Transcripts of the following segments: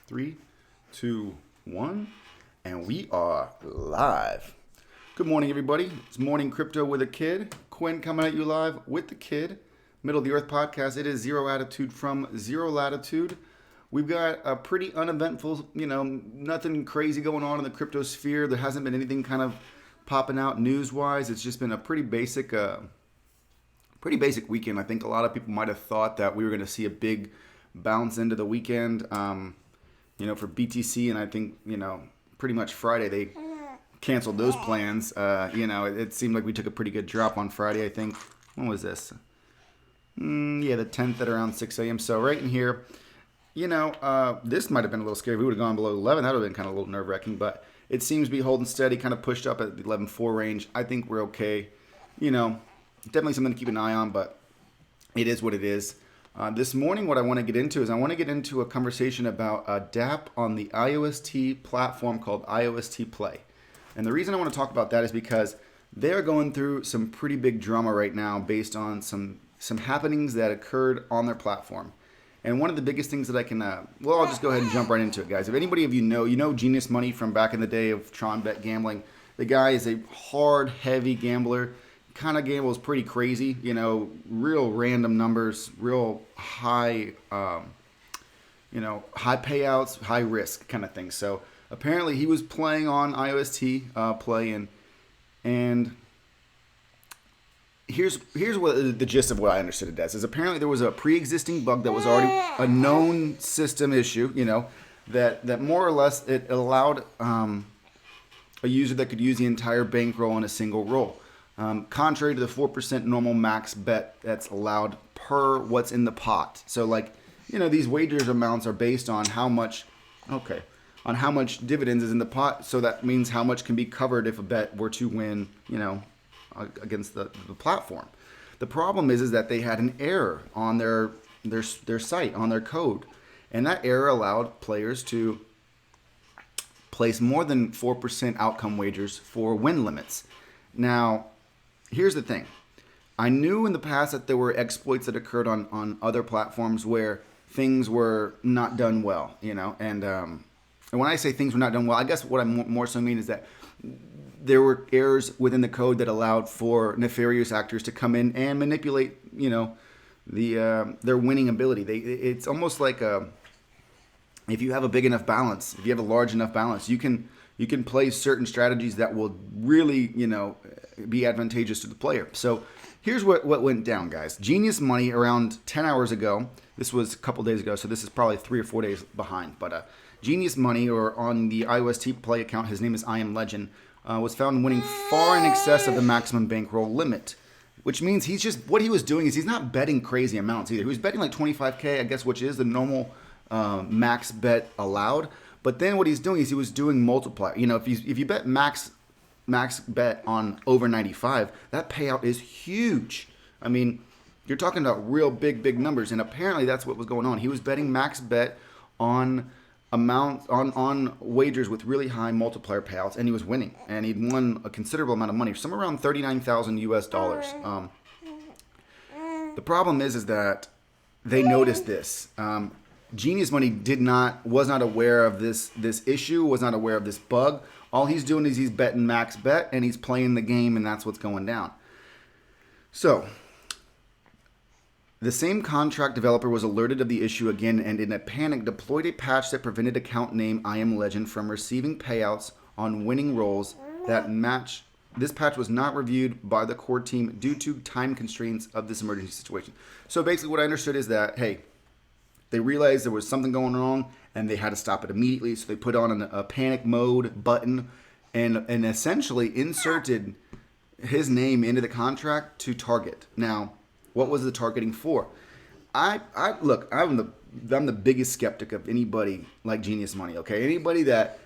3, 2, 1, and we are live. Good morning, everybody. It's Morning Crypto with a Kid. Quinn coming at you live with the Kid. Middle of the Earth podcast. It is Zero Attitude from Zero Latitude. We've got a pretty uneventful, nothing crazy going on in the crypto sphere. There hasn't been anything kind of popping out news-wise. It's just been a pretty basic weekend. I think a lot of people might have thought that we were going to see a big bounce into the weekend, for BTC, and I think, pretty much Friday they canceled those plans. It seemed like we took a pretty good drop on Friday, I think. When was this? The 10th at around 6 a.m. So right in here, this might have been a little scary. If we would have gone below 11, that would have been kind of a little nerve-wracking, but it seems to be holding steady, kind of pushed up at the 11.4 range. I think we're okay. Definitely something to keep an eye on, but it is what it is. This morning, what I want to get into is I want to get into a conversation about a dApp on the IOST platform called IOSTPLAY. And the reason I want to talk about that is because they're going through some pretty big drama right now based on some happenings that occurred on their platform. And one of the biggest things that I can, I'll just go ahead and jump right into it, guys. If anybody of you know Genius Money from back in the day of Tron Bet gambling. The guy is a hard, heavy gambler. Kind of gambles pretty crazy, real random numbers, real high, high payouts, high risk kind of thing. So apparently he was playing on IOST Play, and here's what the gist of what I understood it as is. Apparently there was a pre-existing bug that was already a known system issue, that more or less it allowed a user that could use the entire bankroll in a single roll. Contrary to the 4% normal max bet that's allowed per what's in the pot. So these wagers amounts are based on how much dividends is in the pot. So that means how much can be covered if a bet were to win, against the platform. The problem is that they had an error on their site, on their code. And that error allowed players to place more than 4% outcome wagers for win limits. Now, here's the thing. I knew in the past that there were exploits that occurred on other platforms where things were not done well, and when I say things were not done well, I guess what I more so mean is that there were errors within the code that allowed for nefarious actors to come in and manipulate, their winning ability. It's almost like if you have a big enough balance, if you have a large enough balance, you can play certain strategies that will really, be advantageous to the player. So here's what went down, guys. Genius Money around 10 hours ago, this was a couple days ago, so this is probably 3 or 4 days behind, but Genius Money, or on the IOST Play account, his name is I Am Legend, was found winning far in excess of the maximum bankroll limit, which means what he was doing is he's not betting crazy amounts either. He was betting like 25K, I guess, which is the normal max bet allowed. But then what he's doing is he was doing multiplier. If you bet max bet on over 95, that payout is huge. I mean, you're talking about real big numbers, and apparently that's what was going on. He was betting max bet on wagers with really high multiplier payouts, and he was winning, and he'd won a considerable amount of money, somewhere around $39,000 US. The problem is that they noticed this. Genius Money was not aware of this issue, was not aware of this bug. All he's doing is he's betting max bet, and he's playing the game, and that's what's going down. So, the same contract developer was alerted of the issue again, and in a panic deployed a patch that prevented account name I Am Legend from receiving payouts on winning rolls that match. This patch was not reviewed by the core team due to time constraints of this emergency situation. So basically what I understood is that, hey, they realized there was something going wrong, and they had to stop it immediately. So they put on a panic mode button and essentially inserted his name into the contract to target. Now, what was the targeting for? I'm the biggest skeptic of anybody like Genius Money. Okay, anybody that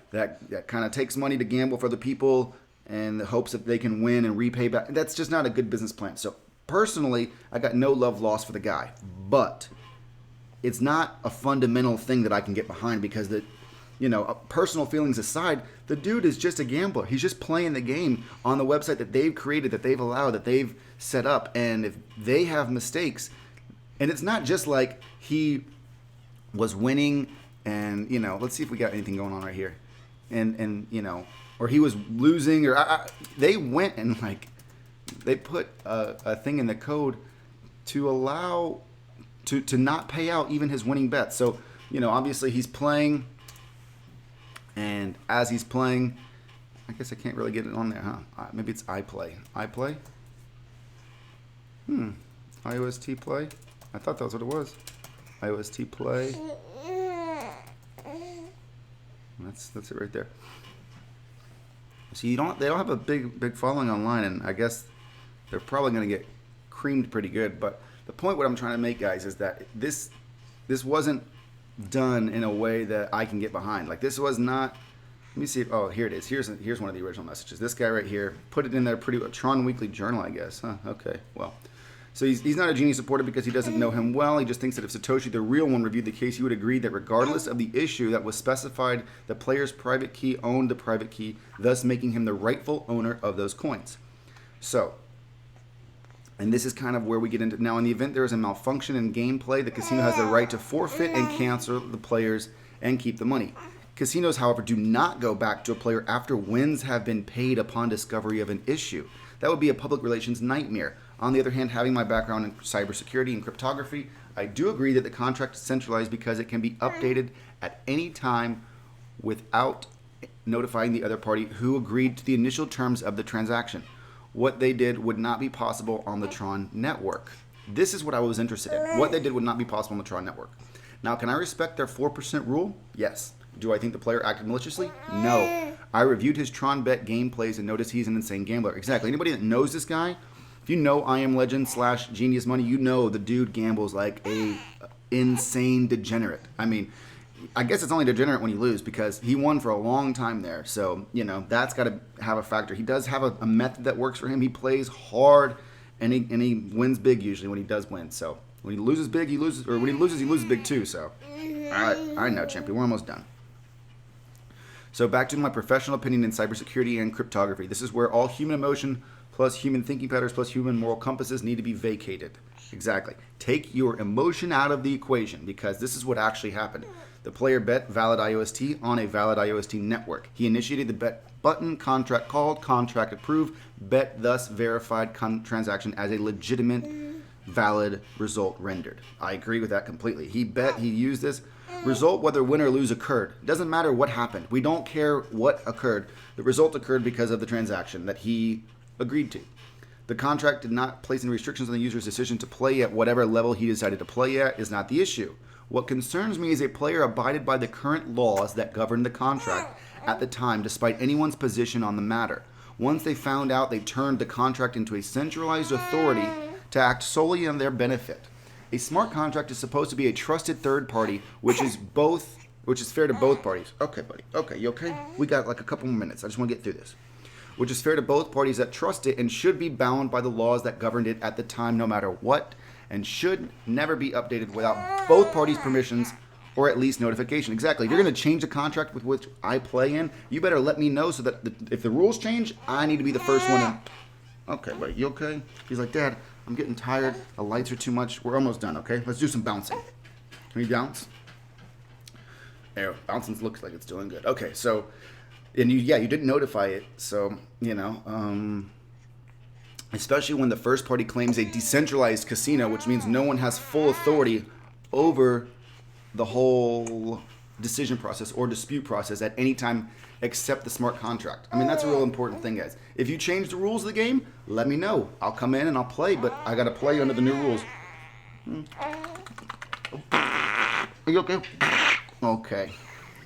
kind of takes money to gamble for the people and the hopes that they can win and repay back. That's just not a good business plan. So personally, I got no love lost for the guy, but it's not a fundamental thing that I can get behind because personal feelings aside, the dude is just a gambler. He's just playing the game on the website that they've created, that they've allowed, that they've set up. And if they have mistakes, and it's not just like he was winning And, you know, let's see if we got anything going on right here. And you know, or he was losing, or they went and, like, they put a thing in the code to allow, to not pay out even his winning bets. So, you know, obviously he's playing, and as he's playing, I guess I can't really get it on there, huh? Maybe it's iPlay. iPlay? IOSTPLAY? I thought that was what it was. IOSTPLAY. That's it right there. So they don't have a big following online, and I guess they're probably going to get creamed pretty good. But the point what I'm trying to make, guys, is that this wasn't done in a way that I can get behind. Like, this was not. Let me see. Oh, here it is. Here's one of the original messages. This guy right here put it in there. Pretty Tron Weekly Journal, I guess. Huh? Okay. Well. So he's not a Genie supporter because he doesn't know him well. He just thinks that if Satoshi, the real one, reviewed the case, he would agree that regardless of the issue that was specified, the player's private key owned the private key, thus making him the rightful owner of those coins. So, and this is kind of where we get into, now in the event there is a malfunction in gameplay, the casino has the right to forfeit and cancel the players and keep the money. Casinos, however, do not go back to a player after wins have been paid upon discovery of an issue. That would be a public relations nightmare. On the other hand, having my background in cybersecurity and cryptography, I do agree that the contract is centralized because it can be updated at any time without notifying the other party who agreed to the initial terms of the transaction. What they did would not be possible on the Tron network. This is what I was interested in. What they did would not be possible on the Tron network. Now, can I respect their 4% rule? Yes. Do I think the player acted maliciously? No. I reviewed his Tron bet gameplays and noticed he's an insane gambler. Exactly. Anybody that knows this guy, if you know I Am Legend / Genius Money, you know the dude gambles like a insane degenerate. I mean, I guess it's only degenerate when you lose because he won for a long time there. So, you know, that's got to have a factor. He does have a method that works for him. He plays hard, and he wins big usually when he does win. So when he loses big, he loses, or when he loses big too. So, all right, I know, champion. We're almost done. So back to my professional opinion in cybersecurity and cryptography. This is where all human emotion plus human thinking patterns plus human moral compasses need to be vacated. Exactly. Take your emotion out of the equation because this is what actually happened. The player bet valid IOST on a valid IOST network. He initiated the bet button, contract called, contract approved, bet thus verified transaction as a legitimate valid result rendered. I agree with that completely. He bet, he used this. Result, whether win or lose, occurred. It doesn't matter what happened. We don't care what occurred. The result occurred because of the transaction that he agreed to. The contract did not place any restrictions on the user's decision to play at whatever level he decided to play at is not the issue. What concerns me is a player abided by the current laws that govern the contract at the time despite anyone's position on the matter. Once they found out, they turned the contract into a centralized authority to act solely on their benefit. A smart contract is supposed to be a trusted third party, which is fair to both parties. Okay, buddy. Okay, you okay? We got like a couple more minutes. I just want to get through this. Which is fair to both parties that trust it and should be bound by the laws that governed it at the time no matter what, and should never be updated without both parties' permissions or at least notification. Exactly. If you're going to change the contract with which I play in, you better let me know so that if the rules change, I need to be the first one in. Okay, buddy, you okay? He's like, Dad, I'm getting tired. The lights are too much. We're almost done, okay? Let's do some bouncing. Can we bounce? There, bouncing looks like it's doing good. Okay, so, and you didn't notify it. So, you know, especially when the first party claims a decentralized casino, which means no one has full authority over the whole decision process or dispute process at any time except the smart contract. I mean, that's a real important thing, guys. If you change the rules of the game, let me know. I'll come in and I'll play, but I gotta play under the new rules. Are you okay? Okay.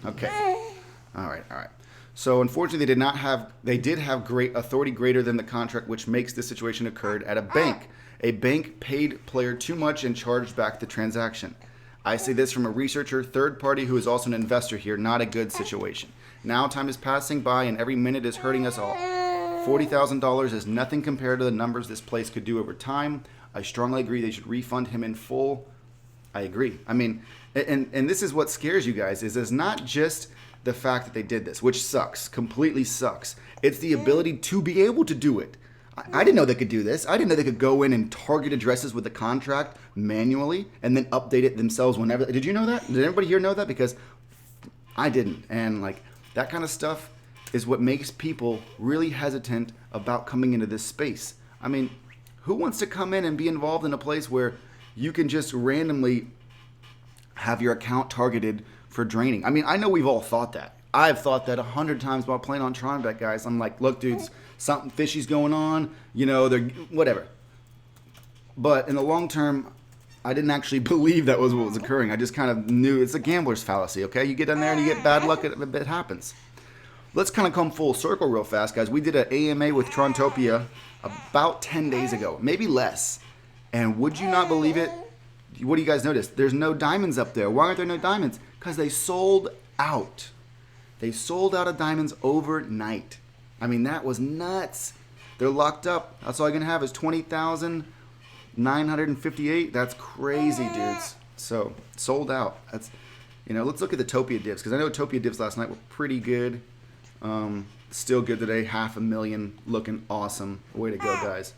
All right. So unfortunately, they did have great authority greater than the contract, which makes this situation occurred at a bank. A bank paid player too much and charged back the transaction. I say this from a researcher, third party who is also an investor here, not a good situation. Now time is passing by and every minute is hurting us all. $40,000 is nothing compared to the numbers this place could do over time. I strongly agree they should refund him in full. I agree. I mean, and this is what scares you guys, is it's not just the fact that they did this, which sucks, completely sucks. It's the ability to be able to do it. I didn't know they could do this. I didn't know they could go in and target addresses with the contract manually and then update it themselves whenever. Did you know that? Did everybody here know that? Because I didn't. And like that kind of stuff is what makes people really hesitant about coming into this space. I mean, who wants to come in and be involved in a place where you can just randomly have your account targeted for draining? I mean, I know we've all thought that. I've thought that 100 times while playing on Tron Bet, guys. I'm like, look, dudes, something fishy's going on. You know, they're whatever. But in the long term, I didn't actually believe that was what was occurring. I just kind of knew it's a gambler's fallacy, okay? You get in there and you get bad luck, it happens. Let's kind of come full circle real fast, guys. We did an AMA with Tron Topia about 10 days ago, maybe less. And would you not believe it? What do you guys notice? There's no diamonds up there. Why aren't there no diamonds? Because they sold out. They sold out of diamonds overnight. I mean, that was nuts. They're locked up. That's all I can have is 20,958. That's crazy, dudes. So, sold out. That's, let's look at the Topia divs, because I know Topia divs last night were pretty good. Still good today. 500,000, looking awesome. Way to go, guys.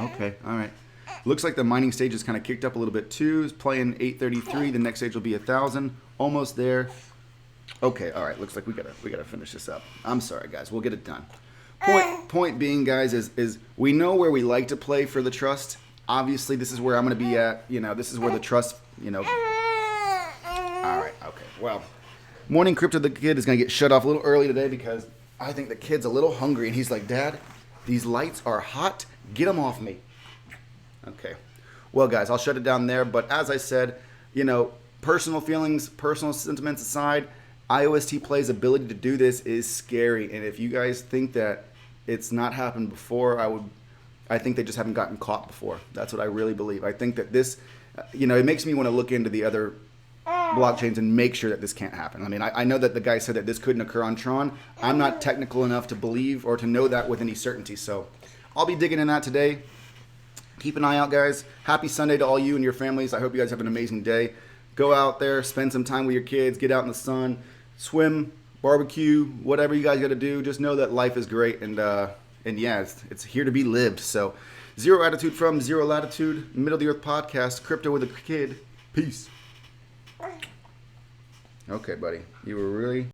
Okay, all right. Looks like the mining stage is kind of kicked up a little bit too. It's playing 833. The next stage will be 1,000. Almost there. Okay, all right. Looks like we gotta finish this up. I'm sorry, guys. We'll get it done. Point being, guys, is we know where we like to play for the trust. Obviously, this is where I'm gonna be at. This is where the trust. All right. Okay. Well, Morning Crypto the kid is gonna get shut off a little early today because I think the kid's a little hungry and he's like, Dad, these lights are hot. Get them off me. Okay. Well, guys, I'll shut it down there. But as I said, personal feelings, personal sentiments aside, IOSTPlay's ability to do this is scary. And if you guys think that it's not happened before, I think they just haven't gotten caught before. That's what I really believe. I think that this, it makes me want to look into the other blockchains and make sure that this can't happen. I mean, I know that the guy said that this couldn't occur on Tron. I'm not technical enough to believe or to know that with any certainty. So I'll be digging in that today. Keep an eye out, guys. Happy Sunday to all you and your families. I hope you guys have an amazing day. Go out there, spend some time with your kids, get out in the sun, swim, barbecue, whatever you guys got to do. Just know that life is great, and yeah, it's here to be lived. So, Zero Attitude from Zero Latitude, Middle of the Earth podcast, Crypto with a Kid. Peace. Okay, buddy. You were really...